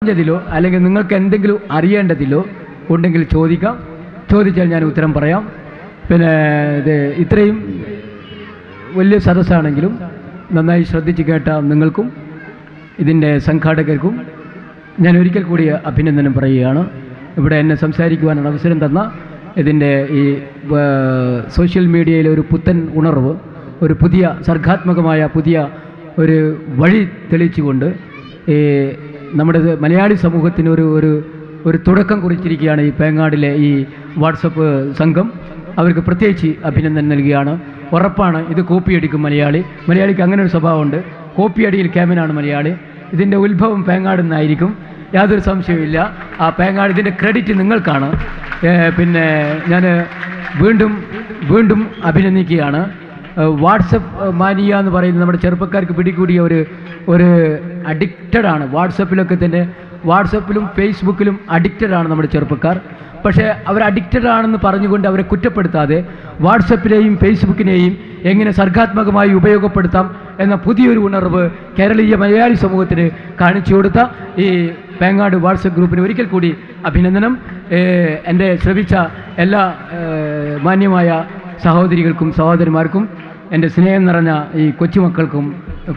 പറഞ്ഞതിലോ അല്ലെങ്കിൽ നിങ്ങൾക്ക് എന്തെങ്കിലും അറിയേണ്ടതിലോ ഉണ്ടെങ്കിൽ ചോദിക്കാം. ചോദിച്ചാൽ ഞാൻ ഉത്തരം പറയാം. പിന്നെ ഇത് ഇത്രയും വലിയ സദസ്സാണെങ്കിലും നന്നായി ശ്രദ്ധിച്ച് കേട്ട നിങ്ങൾക്കും ഇതിൻ്റെ സംഘാടകർക്കും ഞാൻ ഒരിക്കൽ കൂടി അഭിനന്ദനം പറയുകയാണ്. ഇവിടെ എന്നെ സംസാരിക്കുവാനുള്ള അവസരം തന്ന ഇതിൻ്റെ ഈ സോഷ്യൽ മീഡിയയിലെ ഒരു പുത്തൻ ഉണർവ്, ഒരു പുതിയ സർഗാത്മകമായ പുതിയ ഒരു വഴി തെളിയിച്ചുകൊണ്ട് നമ്മുടെ മലയാളി സമൂഹത്തിന് ഒരു തുടക്കം കുറിച്ചിരിക്കുകയാണ് ഈ പേങ്ങാടിലെ ഈ വാട്സപ്പ് സംഘം. അവർക്ക് പ്രത്യേകിച്ച് അഭിനന്ദനം നൽകുകയാണ്. ഉറപ്പാണ് ഇത് കോപ്പിയടിക്കും മലയാളിക്ക് അങ്ങനെ ഒരു സ്വഭാവമുണ്ട്. കോപ്പിയടിയിൽ ക്യാമനാണ് മലയാളി. ഇതിൻ്റെ ഉത്ഭവം പേങ്ങാട് നിന്നായിരിക്കും, യാതൊരു സംശയവുമില്ല. ആ പേങ്ങാട് ഇതിൻ്റെ ക്രെഡിറ്റ് നിങ്ങൾക്കാണ്. പിന്നെ ഞാൻ വീണ്ടും അഭിനന്ദിക്കുകയാണ്. വാട്സപ്പ് മാനിയ എന്ന് പറയുന്നത് നമ്മുടെ ചെറുപ്പക്കാർക്ക് പിടികൂടിയ ഒരു അഡിക്റ്റഡാണ്. വാട്സപ്പിലും ഫേസ്ബുക്കിലും അഡിക്റ്റഡാണ് നമ്മുടെ ചെറുപ്പക്കാർ. പക്ഷേ അവർ അഡിക്റ്റഡാണെന്ന് പറഞ്ഞുകൊണ്ട് അവരെ കുറ്റപ്പെടുത്താതെ വാട്സപ്പിനെയും ഫേസ്ബുക്കിനെയും എങ്ങനെ സർഗാത്മകമായി ഉപയോഗപ്പെടുത്താം എന്ന പുതിയൊരു ഉണർവ് കേരളീയ മലയാളി സമൂഹത്തിന് കാണിച്ചു കൊടുത്ത ഈ പേങ്ങാട് വാട്സപ്പ് ഗ്രൂപ്പിന് ഒരിക്കൽ കൂടി അഭിനന്ദനം. എൻ്റെ ശ്രവിച്ച എല്ലാ മാന്യമായ സഹോദരികൾക്കും സഹോദരിമാർക്കും എൻ്റെ സ്നേഹം നിറഞ്ഞ ഈ കൊച്ചുമക്കൾക്കും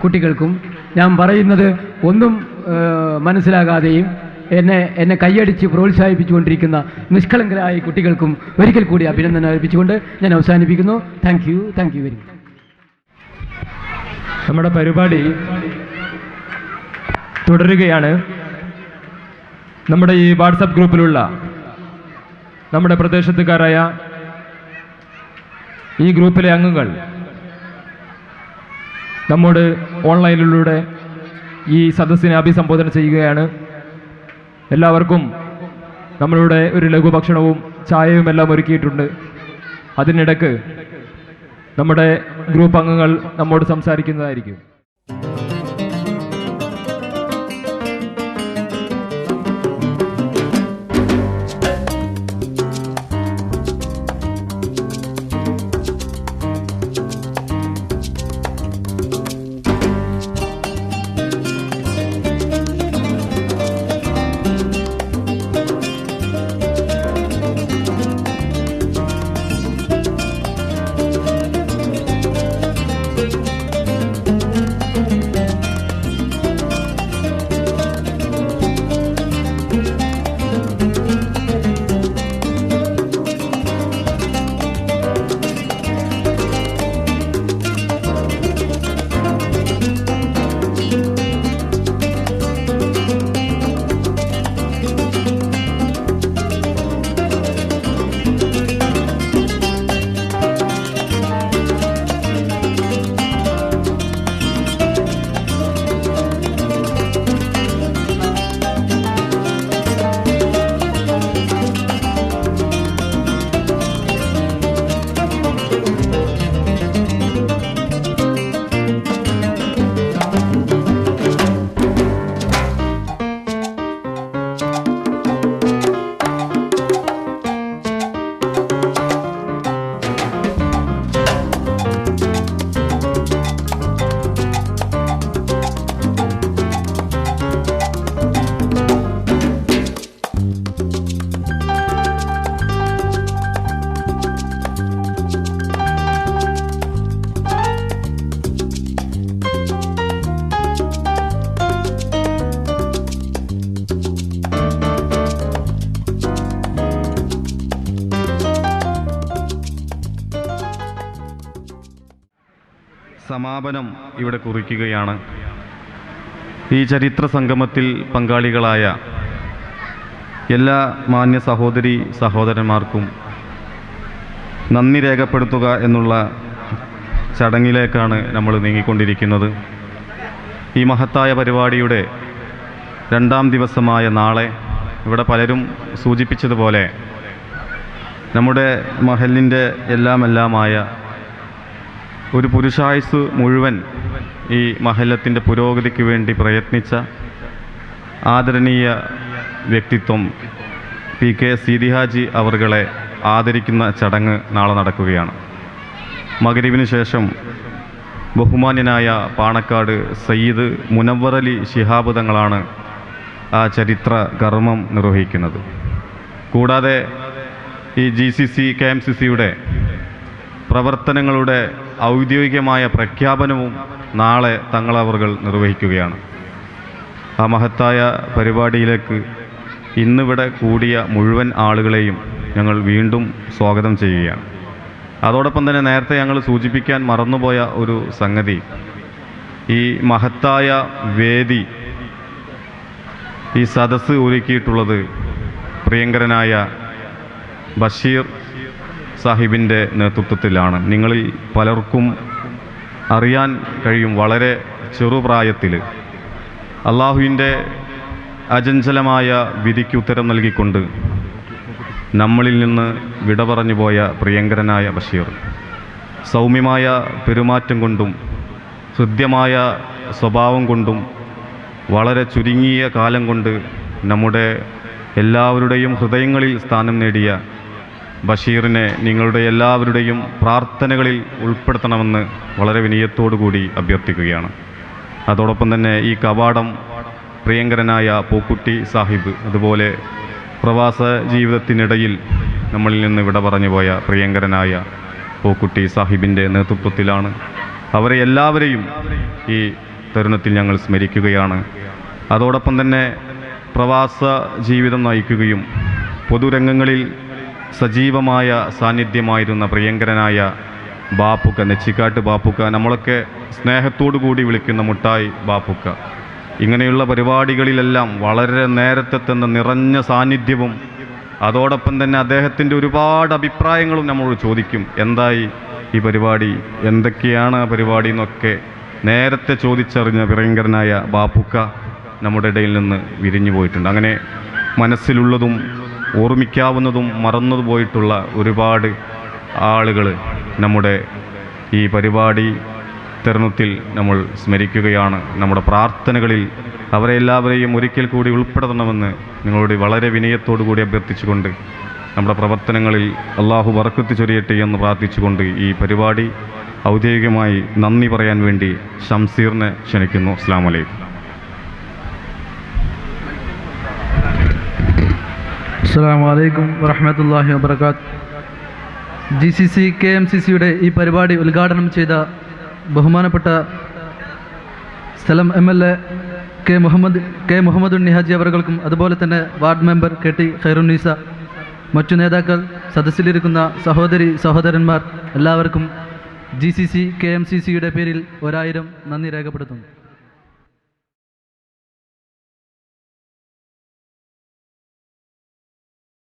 കുട്ടികൾക്കും ഞാൻ പറയുന്നത് ഒന്നും മനസ്സിലാകാതെയും എന്നെ കൈയടിച്ച് പ്രോത്സാഹിപ്പിച്ചുകൊണ്ടിരിക്കുന്ന നിഷ്കളങ്കരായ കുട്ടികൾക്കും ഒരിക്കൽ കൂടി അഭിനന്ദനം അർപ്പിച്ചുകൊണ്ട് ഞാൻ അവസാനിപ്പിക്കുന്നു. Thank you very much. നമ്മുടെ പരിപാടി തുടരുകയാണ്. നമ്മുടെ ഈ വാട്സപ്പ് ഗ്രൂപ്പിലുള്ള നമ്മുടെ പ്രദേശത്തുകാരായ ഈ ഗ്രൂപ്പിലെ അംഗങ്ങൾ നമ്മോട് ഓൺലൈനിലൂടെ ഈ സദസ്സിനെ അഭിസംബോധന ചെയ്യുകയാണ്. എല്ലാവർക്കും നമ്മളുടെ ഒരു ലഘുഭക്ഷണവും ചായയും എല്ലാം ഒരുക്കിയിട്ടുണ്ട്. അതിനിടയ്ക്ക് നമ്മുടെ ഗ്രൂപ്പ് അംഗങ്ങൾ നമ്മോട് സംസാരിക്കുന്നതായിരിക്കും. സമാപനം ഇവിടെ കുറിക്കുകയാണ്. ഈ ചരിത്ര സംഗമത്തിൽ പങ്കാളികളായ എല്ലാ മാന്യ സഹോദരി സഹോദരന്മാർക്കും നന്ദി രേഖപ്പെടുത്തുക എന്നുള്ള ചടങ്ങിലേക്കാണ് നമ്മൾ നീങ്ങിക്കൊണ്ടിരിക്കുന്നത്. ഈ മഹത്തായ പരിപാടിയുടെ രണ്ടാം ദിവസമായ നാളെ ഇവിടെ പലരും സൂചിപ്പിച്ചതുപോലെ നമ്മുടെ മഹലിൻ്റെ എല്ലാമായ ഒരു പുരുഷായുസ് മുഴുവൻ ഈ മഹല്ലത്തിൻ്റെ പുരോഗതിക്ക് വേണ്ടി പ്രയത്നിച്ച ആദരണീയ വ്യക്തിത്വം PK സീതിഹാജി അവർകളെ ആദരിക്കുന്ന ചടങ്ങ് നാളെ നടക്കുകയാണ്. മഗ്‌രിബിന് ശേഷം ബഹുമാന്യനായ പാണക്കാട് സയ്യിദ് മുനവ്വർ അലി ശിഹാബ് തങ്ങളാണ് ആ ചരിത്ര കർമ്മം നിർവഹിക്കുന്നത്. കൂടാതെ ഈ GCC KMCCയുടെ പ്രവർത്തനങ്ങളുടെ ഔദ്യോഗികമായ പ്രഖ്യാപനവും നാളെ തങ്ങളവറുകൾ നിർവഹിക്കുകയാണ്. ആ മഹത്തായ പരിപാടിയിലേക്ക് ഇന്നിവിടെ കൂടിയ മുഴുവൻ ആളുകളെയും ഞങ്ങൾ വീണ്ടും സ്വാഗതം ചെയ്യുകയാണ്. അതോടൊപ്പം തന്നെ നേരത്തെ ഞങ്ങൾ സൂചിപ്പിക്കാൻ മറന്നുപോയ ഒരു സംഗതി, ഈ മഹത്തായ വേദി, ഈ സദസ്സ് ഒരുക്കിയിട്ടുള്ളത് പ്രിയങ്കരനായ ബഷീർ സാഹിബിൻ്റെ നേതൃത്വത്തിലാണ്. നിങ്ങളിൽ പലർക്കും അറിയാൻ കഴിയും, വളരെ ചെറുപ്രായത്തിൽ അള്ളാഹുവിൻ്റെ അചഞ്ചലമായ വിധിക്ക് ഉത്തരം നൽകിക്കൊണ്ട് നമ്മളിൽ നിന്ന് വിട പറഞ്ഞു പോയ പ്രിയങ്കരനായ ബഷീർ സൗമ്യമായ പെരുമാറ്റം കൊണ്ടും ഹൃദ്യമായ സ്വഭാവം കൊണ്ടും വളരെ ചുരുങ്ങിയ കാലം കൊണ്ട് നമ്മുടെ എല്ലാവരുടെയും ഹൃദയങ്ങളിൽ സ്ഥാനം നേടിയ ബഷീറിനെ നിങ്ങളുടെ എല്ലാവരുടെയും പ്രാർത്ഥനകളിൽ ഉൾപ്പെടുത്തണമെന്ന് വളരെ വിനയത്തോടു കൂടി അഭ്യർത്ഥിക്കുകയാണ്. അതോടൊപ്പം തന്നെ ഈ കവാടം പ്രിയങ്കരനായ പൂക്കുട്ടി സാഹിബ്, അതുപോലെ പ്രവാസ ജീവിതത്തിനിടയിൽ നമ്മളിൽ നിന്ന് വിട പറഞ്ഞു പോയ പ്രിയങ്കരനായ പൂക്കുട്ടി സാഹിബിൻ്റെ നേതൃത്വത്തിലാണ്. അവരെ എല്ലാവരെയും ഈ തരുണത്തിൽ ഞങ്ങൾ സ്മരിക്കുകയാണ്. അതോടൊപ്പം തന്നെ പ്രവാസ ജീവിതം നയിക്കുകയും പൊതുരംഗങ്ങളിൽ സജീവമായ സാന്നിധ്യമായിരുന്ന പ്രിയങ്കരനായ ബാപ്പുക്ക, നെച്ചിക്കാട്ട് ബാപ്പുക്ക, നമ്മളൊക്കെ സ്നേഹത്തോടു കൂടി വിളിക്കുന്ന മുട്ടായി ബാപ്പുക്ക, ഇങ്ങനെയുള്ള പരിപാടികളിലെല്ലാം വളരെ നേരത്തെ തന്നെ നിറഞ്ഞ സാന്നിധ്യവും അതോടൊപ്പം തന്നെ അദ്ദേഹത്തിൻ്റെ ഒരുപാട് അഭിപ്രായങ്ങളും നമ്മളോട് ചോദിക്കും. എന്തായി ഈ പരിപാടി, എന്തൊക്കെയാണ് ആ പരിപാടി എന്നൊക്കെ നേരത്തെ ചോദിച്ചറിഞ്ഞ പ്രിയങ്കരനായ ബാപ്പുക്ക നമ്മുടെ ഇടയിൽ നിന്ന് വിരിഞ്ഞു പോയിട്ടുണ്ട്. അങ്ങനെ മനസ്സിലുള്ളതും ഓർമ്മിക്കാവുന്നതും മറന്നു പോയിട്ടുള്ള ഒരുപാട് ആളുകൾ നമ്മുടെ ഈ പരിപാടി തരുണത്തിൽ നമ്മൾ സ്മരിക്കുകയാണ്. നമ്മുടെ പ്രാർത്ഥനകളിൽ അവരെ എല്ലാവരെയും ഒരിക്കൽ കൂടി ഉൾപ്പെടുത്തണമെന്ന് നിങ്ങളോട് വളരെ വിനയത്തോടു കൂടി അഭ്യർത്ഥിച്ചുകൊണ്ട് നമ്മുടെ പ്രവർത്തനങ്ങളിൽ അള്ളാഹു ബറക്കത്ത് ചൊരിയട്ടെ എന്ന് പ്രാർത്ഥിച്ചുകൊണ്ട് ഈ പരിപാടി ഔദ്യോഗികമായി നന്ദി പറയാൻ വേണ്ടി ഷംസീറിനെ ക്ഷണിക്കുന്നു. അസ്സലാമു അലൈക്കും. അസ്സലാമു അലൈക്കും വറഹ്മത്തുള്ളാഹി വബറകാത്ത്. GCC KMCCയുടെ ഈ പരിപാടി ഉദ്ഘാടനം ചെയ്ത ബഹുമാനപ്പെട്ട സ്ഥലം MLA കെ മുഹമ്മദ് ഉണ്ണി ഹാജി അവർക്കും, അതുപോലെ തന്നെ വാർഡ് മെമ്പർ KT ഖൈറുന്നീസ, മറ്റു നേതാക്കൾ, സദസ്സിലിരിക്കുന്ന സഹോദരി സഹോദരന്മാർ എല്ലാവർക്കും GCC KMCCയുടെ പേരിൽ 1000 നന്ദി രേഖപ്പെടുത്തുന്നു.